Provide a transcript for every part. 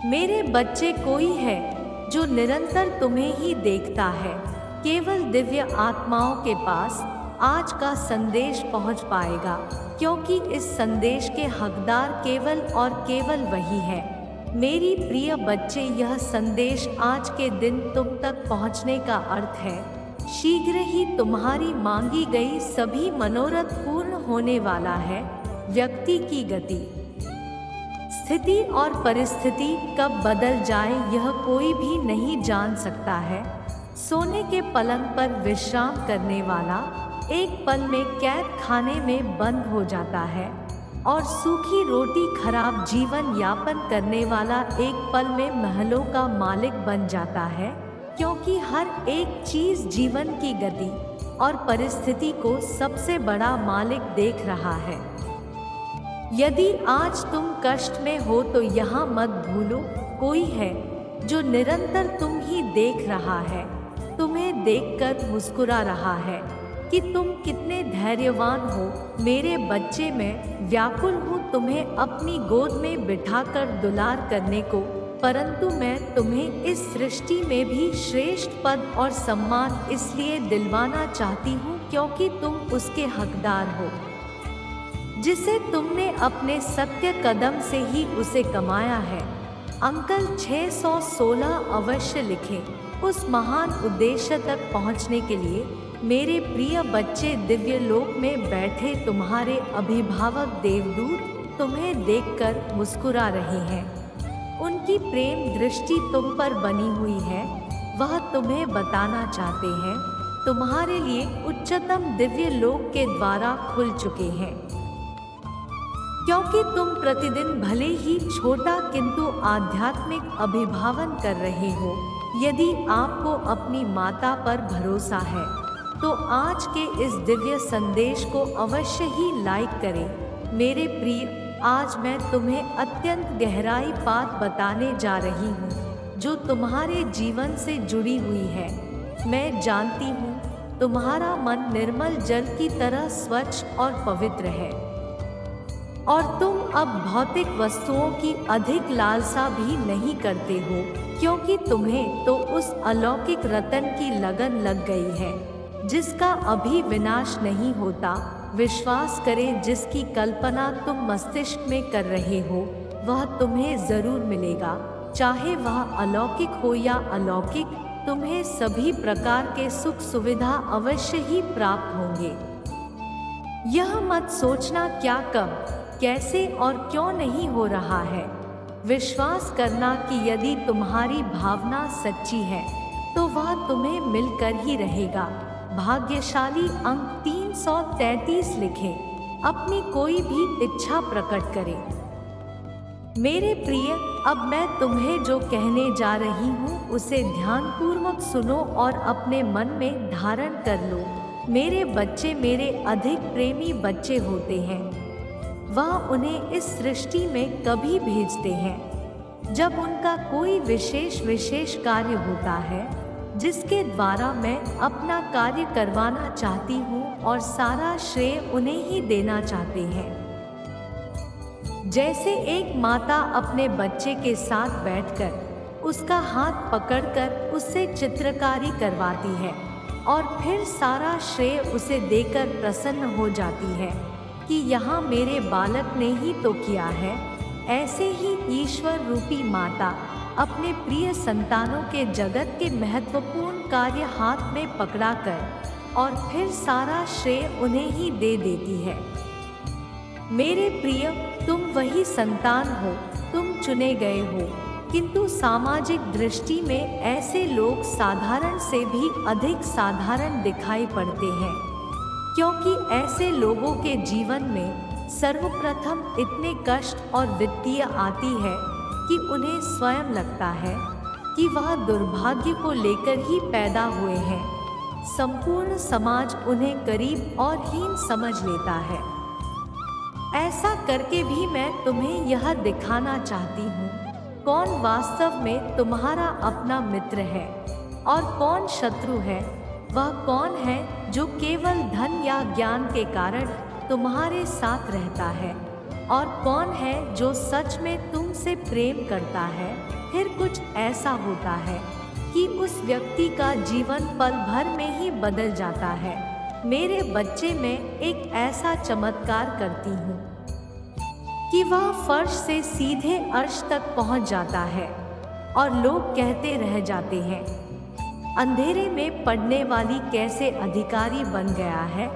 मेरे बच्चे, कोई है जो निरंतर तुम्हें ही देखता है। केवल दिव्य आत्माओं के पास आज का संदेश पहुंच पाएगा, क्योंकि इस संदेश के हकदार केवल और केवल वही है। मेरी प्रिय बच्चे, यह संदेश आज के दिन तुम तक पहुंचने का अर्थ है शीघ्र ही तुम्हारी मांगी गई सभी मनोरथ पूर्ण होने वाला है। व्यक्ति की गति, स्थिति और परिस्थिति कब बदल जाए यह कोई भी नहीं जान सकता है। सोने के पलंग पर विश्राम करने वाला एक पल में कैद खाने में बंद हो जाता है, और सूखी रोटी खराब जीवन यापन करने वाला एक पल में महलों का मालिक बन जाता है, क्योंकि हर एक चीज जीवन की गति और परिस्थिति को सबसे बड़ा मालिक देख रहा है। यदि आज तुम कष्ट में हो तो यहाँ मत भूलो, कोई है जो निरंतर तुम ही देख रहा है, तुम्हें देखकर मुस्कुरा रहा है कि तुम कितने धैर्यवान हो। मेरे बच्चे, मैं व्याकुल हूँ तुम्हें अपनी गोद में बिठाकर दुलार करने को, परंतु मैं तुम्हें इस सृष्टि में भी श्रेष्ठ पद और सम्मान इसलिए दिलवाना चाहती हूँ क्योंकि तुम उसके हकदार हो, जिसे तुमने अपने सत्य कदम से ही उसे कमाया है। अंकल 616 अवश्य लिखें। उस महान उद्देश्य तक पहुंचने के लिए मेरे प्रिय बच्चे, दिव्य लोक में बैठे तुम्हारे अभिभावक देवदूत तुम्हें देखकर मुस्कुरा रहे हैं। उनकी प्रेम दृष्टि तुम पर बनी हुई है। वह तुम्हें बताना चाहते हैं तुम्हारे लिए उच्चतम दिव्य लोक के द्वारा खुल चुके हैं, क्योंकि तुम प्रतिदिन भले ही छोटा किंतु आध्यात्मिक अभिभावन कर रहे हो। यदि आपको अपनी माता पर भरोसा है तो आज के इस दिव्य संदेश को अवश्य ही लाइक करें। मेरे प्रिय, आज मैं तुम्हें अत्यंत गहराई बात बताने जा रही हूँ जो तुम्हारे जीवन से जुड़ी हुई है। मैं जानती हूँ तुम्हारा मन निर्मल जल की तरह स्वच्छ और पवित्र है, और तुम अब भौतिक वस्तुओं की अधिक लालसा भी नहीं करते हो, क्योंकि तुम्हें तो उस अलौकिक रतन की लगन लग गई है जिसका अभी विनाश नहीं होता। विश्वास करें, जिसकी कल्पना तुम मस्तिष्क में कर रहे हो वह तुम्हें जरूर मिलेगा, चाहे वह अलौकिक हो या अलौकिक। तुम्हें सभी प्रकार के सुख सुविधा अवश्य ही प्राप्त होंगे। यह मत सोचना क्या, कब, कैसे और क्यों नहीं हो रहा है। विश्वास करना कि यदि तुम्हारी भावना सच्ची है तो वह तुम्हें मिलकर ही रहेगा। भाग्यशाली अंक 333 लिखें। अपनी कोई भी इच्छा प्रकट करें। मेरे प्रिय, अब मैं तुम्हें जो कहने जा रही हूँ उसे ध्यानपूर्वक सुनो और अपने मन में धारण कर लो। मेरे बच्चे मेरे अधिक प्रेमी बच्चे होते हैं। वह उन्हें इस सृष्टि में कभी भेजते हैं जब उनका कोई विशेष कार्य होता है जिसके द्वारा मैं अपना कार्य करवाना चाहती हूँ, और सारा श्रेय उन्हें ही देना चाहते हैं। जैसे एक माता अपने बच्चे के साथ बैठकर उसका हाथ पकड़कर उससे चित्रकारी करवाती है और फिर सारा श्रेय उसे देकर प्रसन्न हो जाती है कि यहाँ मेरे बालक ने ही तो किया है। ऐसे ही ईश्वर रूपी माता अपने प्रिय संतानों के जगत के महत्वपूर्ण कार्य हाथ में पकड़ाकर और फिर सारा श्रेय उन्हें ही दे देती है। मेरे प्रिय, तुम वही संतान हो, तुम चुने गए हो, किंतु सामाजिक दृष्टि में ऐसे लोग साधारण से भी अधिक साधारण दिखाई पड़ते हैं, क्योंकि ऐसे लोगों के जीवन में सर्वप्रथम इतने कष्ट और वित्तीय आती है कि उन्हें स्वयं लगता है कि वह दुर्भाग्य को लेकर ही पैदा हुए हैं। संपूर्ण समाज उन्हें गरीब और हीन समझ लेता है। ऐसा करके भी मैं तुम्हें यह दिखाना चाहती हूँ कौन वास्तव में तुम्हारा अपना मित्र है और कौन शत्रु है। वह कौन है जो केवल धन या ज्ञान के कारण तुम्हारे साथ रहता है और कौन है जो सच में तुमसे प्रेम करता है? फिर कुछ ऐसा होता है कि उस व्यक्ति का जीवन पल भर में ही बदल जाता है। मेरे बच्चे, मैं एक ऐसा चमत्कार करती हूँ कि वह फर्श से सीधे अर्श तक पहुँच जाता है और लोग कहते रह जाते हैं, अंधेरे में पड़ने वाली कैसे अधिकारी बन गया है,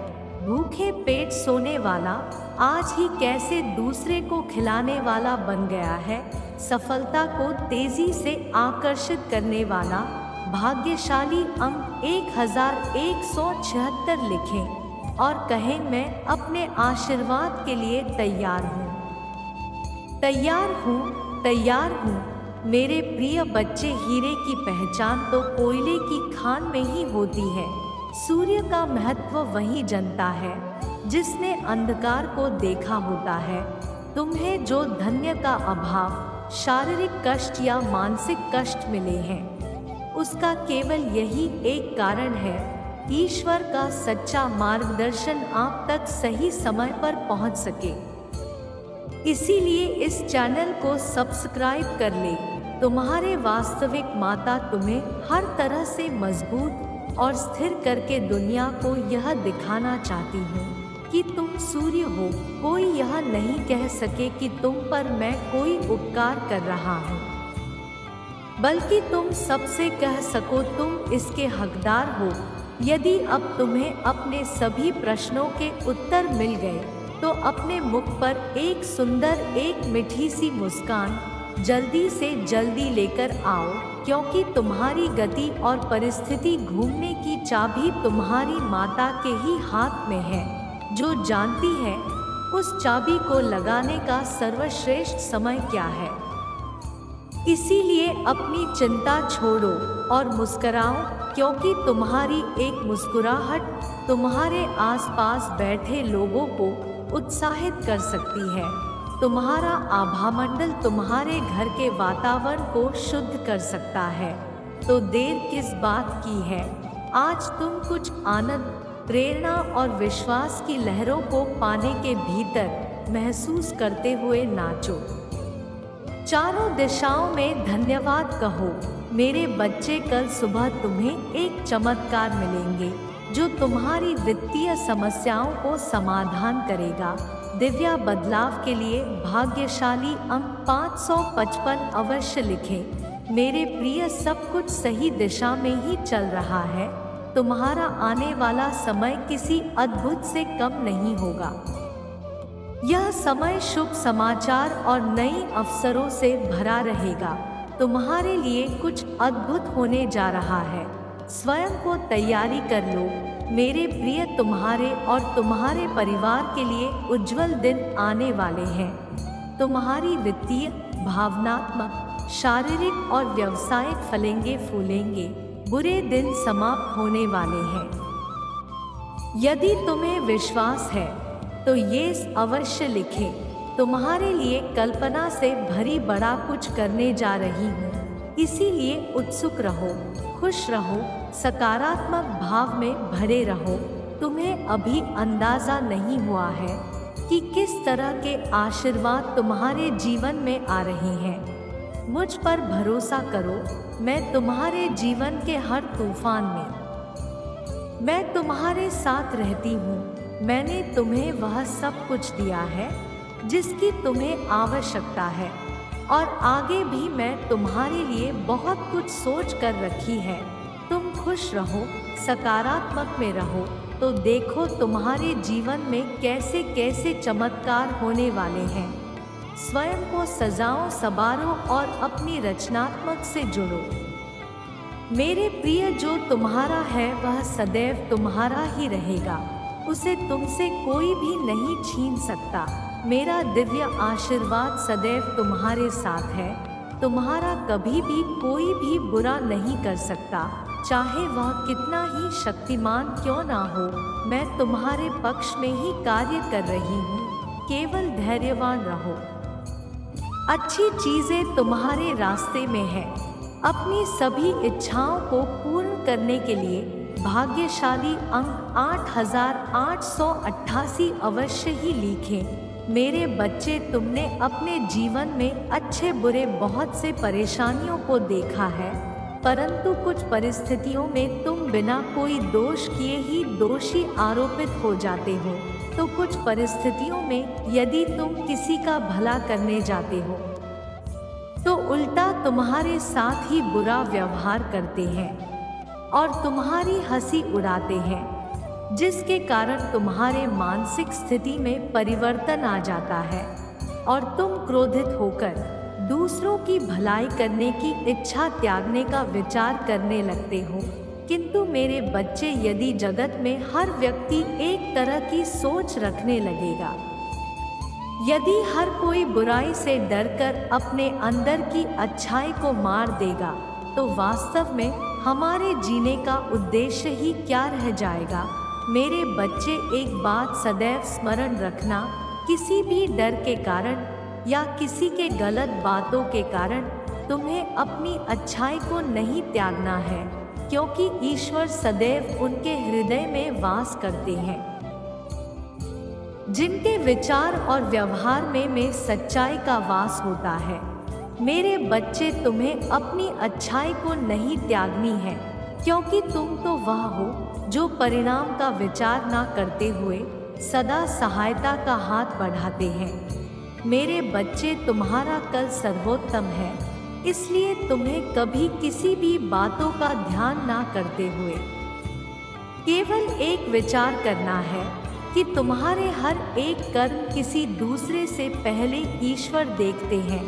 भूखे पेट सोने वाला आज ही कैसे दूसरे को खिलाने वाला बन गया है, सफलता को तेजी से आकर्षित करने वाला भाग्यशाली अंक 1176 लिखें और कहें, मैं अपने आशीर्वाद के लिए तैयार हूँ, तैयार हूँ, तैयार हूँ। मेरे प्रिय बच्चे, हीरे की पहचान तो कोयले की खान में ही होती है। सूर्य का महत्व वही जनता है जिसने अंधकार को देखा होता है। तुम्हें जो धन्य का अभाव, शारीरिक कष्ट या मानसिक कष्ट मिले हैं, उसका केवल यही एक कारण है, ईश्वर का सच्चा मार्गदर्शन आप तक सही समय पर पहुंच सके। इसीलिए इस चैनल को सब्सक्राइब कर ले। तुम्हारे वास्तविक माता तुम्हें हर तरह से मजबूत और स्थिर करके दुनिया को यह दिखाना चाहती हूँ कि तुम सूर्य हो। कोई यह नहीं कह सके कि तुम पर मैं कोई उपकार कर रहा हूँ, बल्कि तुम सबसे कह सको तुम इसके हकदार हो। यदि अब तुम्हें अपने सभी प्रश्नों के उत्तर मिल गए तो अपने मुख पर एक सुंदर, एक मीठी सी मुस्कान जल्दी से जल्दी लेकर आओ, क्योंकि तुम्हारी गति और परिस्थिति घूमने की चाबी तुम्हारी माता के ही हाथ में है, जो जानती है उस चाबी को लगाने का सर्वश्रेष्ठ समय क्या है। इसीलिए अपनी चिंता छोड़ो और मुस्कुराओ, क्योंकि तुम्हारी एक मुस्कुराहट तुम्हारे आसपास बैठे लोगों को उत्साहित कर सकती है। तुम्हारा आभामंडल तुम्हारे घर के वातावरण को शुद्ध कर सकता है। तो देर किस बात की है, आज तुम कुछ आनंद, प्रेरणा और विश्वास की लहरों को पाने के भीतर महसूस करते हुए नाचो। चारों दिशाओं में धन्यवाद कहो। मेरे बच्चे, कल सुबह तुम्हें एक चमत्कार मिलेंगे जो तुम्हारी वित्तीय समस्याओं को समाधान करेगा। दिव्या बदलाव के लिए भाग्यशाली अंक 555 अवश्य लिखें। मेरे प्रिय, सब कुछ सही दिशा में ही चल रहा है। तुम्हारा आने वाला समय किसी अद्भुत से कम नहीं होगा। यह समय शुभ समाचार और नए अवसरों से भरा रहेगा। तुम्हारे लिए कुछ अद्भुत होने जा रहा है। स्वयं को तैयारी कर लो मेरे प्रिय। तुम्हारे और तुम्हारे परिवार के लिए उज्जवल दिन आने वाले हैं। तुम्हारी वित्तीय, भावनात्मक, शारीरिक और व्यावसायिक फलेंगे फूलेंगे। बुरे दिन समाप्त होने वाले हैं। यदि तुम्हें विश्वास है तो ये अवश्य लिखें। तुम्हारे लिए कल्पना से भरी बड़ा कुछ करने जा रही हूँ, इसीलिए उत्सुक रहो, खुश रहो, सकारात्मक भाव में भरे रहो। तुम्हें अभी अंदाजा नहीं हुआ है कि किस तरह के आशीर्वाद तुम्हारे जीवन में आ रहे हैं। मुझ पर भरोसा करो, मैं तुम्हारे जीवन के हर तूफान में मैं तुम्हारे साथ रहती हूँ। मैंने तुम्हें वह सब कुछ दिया है जिसकी तुम्हें आवश्यकता है, और आगे भी मैं तुम्हारे लिए बहुत कुछ सोच कर रखी है। तुम खुश रहो, सकारात्मक में रहो, तो देखो तुम्हारे जीवन में कैसे कैसे चमत्कार होने वाले हैं। स्वयं को सजाओ, संवारो और अपनी रचनात्मक से जुड़ो। मेरे प्रिय, जो तुम्हारा है वह सदैव तुम्हारा ही रहेगा। उसे तुमसे कोई भी नहीं छीन सकता। मेरा दिव्य आशीर्वाद सदैव तुम्हारे साथ है। तुम्हारा कभी भी कोई भी बुरा नहीं कर सकता, चाहे वह कितना ही शक्तिमान क्यों ना हो। मैं तुम्हारे पक्ष में ही कार्य कर रही हूँ। केवल धैर्यवान रहो। अच्छी चीजें तुम्हारे रास्ते में है। अपनी सभी इच्छाओं को पूर्ण करने के लिए भाग्यशाली अंक 8888 अवश्य ही लिखें। मेरे बच्चे, तुमने अपने जीवन में अच्छे बुरे बहुत से परेशानियों को देखा है, परंतु कुछ परिस्थितियों में तुम बिना कोई दोष किए ही दोषी आरोपित हो जाते हो। तो कुछ परिस्थितियों में यदि तुम किसी का भला करने जाते हो तो उल्टा तुम्हारे साथ ही बुरा व्यवहार करते हैं और तुम्हारी हंसी उड़ाते हैं, जिसके कारण तुम्हारे मानसिक स्थिति में परिवर्तन आ जाता है और तुम क्रोधित होकर दूसरों की भलाई करने की इच्छा त्यागने का विचार करने लगते हो। किंतु मेरे बच्चे, यदि जगत में हर व्यक्ति एक तरह की सोच रखने लगेगा, यदि हर कोई बुराई से डरकर अपने अंदर की अच्छाई को मार देगा, तो वास्तव में हमारे जीने का उद्देश्य ही क्या रह जाएगा। मेरे बच्चे, एक बात सदैव स्मरण रखना, किसी भी डर के कारण या किसी के गलत बातों के कारण तुम्हें अपनी अच्छाई को नहीं त्यागना है, क्योंकि ईश्वर सदैव उनके हृदय में वास करते हैं जिनके विचार और व्यवहार में सच्चाई का वास होता है। मेरे बच्चे, तुम्हें अपनी अच्छाई को नहीं त्यागनी है, क्योंकि तुम तो वह हो जो परिणाम का विचार ना करते हुए सदा सहायता का हाथ बढ़ाते हैं। मेरे बच्चे, तुम्हारा कल सर्वोत्तम है, इसलिए तुम्हें कभी किसी भी बातों का ध्यान ना करते हुए केवल एक विचार करना है कि तुम्हारे हर एक कर्म किसी दूसरे से पहले ईश्वर देखते हैं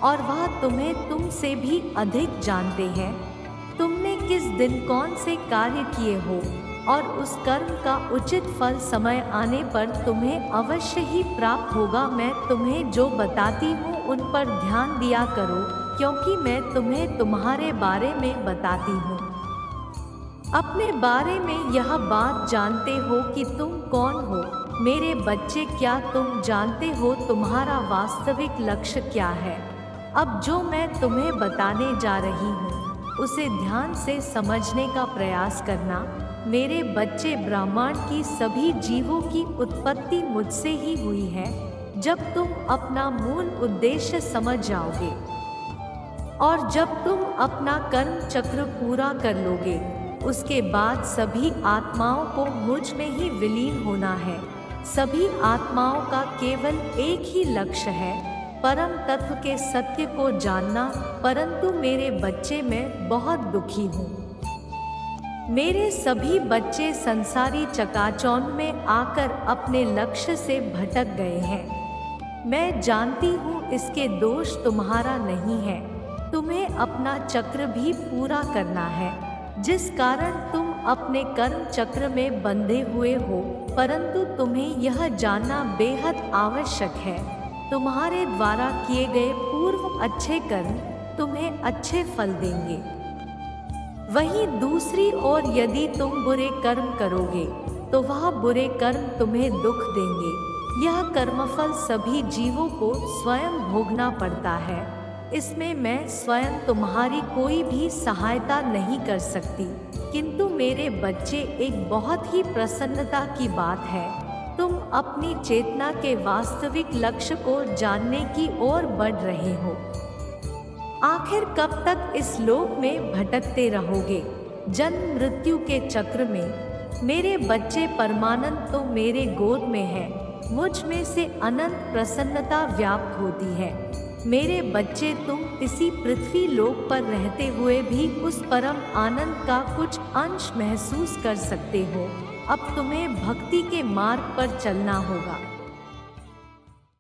और वह तुम्हें तुमसे भी अधिक जानते हैं। तुमने किस दिन कौन से कार्य किए हो और उस कर्म का उचित फल समय आने पर तुम्हें अवश्य ही प्राप्त होगा। मैं तुम्हें जो बताती हूँ उन पर ध्यान दिया करो, क्योंकि मैं तुम्हें तुम्हारे बारे में बताती हूँ। अपने बारे में यह बात जानते हो कि तुम कौन हो। मेरे बच्चे, क्या तुम जानते हो तुम्हारा वास्तविक लक्ष्य क्या है? अब जो मैं तुम्हें बताने जा रही हूँ उसे ध्यान से समझने का प्रयास करना। मेरे बच्चे, ब्रह्मांड की सभी जीवों की उत्पत्ति मुझसे ही हुई है। जब तुम अपना मूल उद्देश्य समझ जाओगे और जब तुम अपना कर्म चक्र पूरा कर लोगे, उसके बाद सभी आत्माओं को मुझ में ही विलीन होना है। सभी आत्माओं का केवल एक ही लक्ष्य है, परम तत्व के सत्य को जानना। परंतु मेरे बच्चे, मैं बहुत दुखी हूँ। मेरे सभी बच्चे संसारी चकाचौंध में आकर अपने लक्ष्य से भटक गए हैं। मैं जानती हूँ इसके दोष तुम्हारा नहीं है। तुम्हें अपना चक्र भी पूरा करना है, जिस कारण तुम अपने कर्म चक्र में बंधे हुए हो। परंतु तुम्हें यह जानना बेहद आवश्यक है, तुम्हारे द्वारा किए गए पूर्व अच्छे कर्म तुम्हें अच्छे फल देंगे। वहीं दूसरी ओर यदि तुम बुरे कर्म करोगे तो वह बुरे कर्म तुम्हें दुख देंगे। यह कर्मफल सभी जीवों को स्वयं भोगना पड़ता है। इसमें मैं स्वयं तुम्हारी कोई भी सहायता नहीं कर सकती। किंतु मेरे बच्चे, एक बहुत ही प्रसन्नता की बात है, तुम अपनी चेतना के वास्तविक लक्ष्य को जानने की ओर बढ़ रहे हो। आखिर कब तक इस लोक में भटकते रहोगे, जन्म मृत्यु के चक्र में? मेरे बच्चे, परमानंद तो मेरे गोद में है, मुझ में से अनंत प्रसन्नता व्याप्त होती है। मेरे बच्चे, तुम इसी पृथ्वी लोक पर रहते हुए भी उस परम आनंद का कुछ अंश महसूस कर सकते हो। अब तुम्हें भक्ति के मार्ग पर चलना होगा।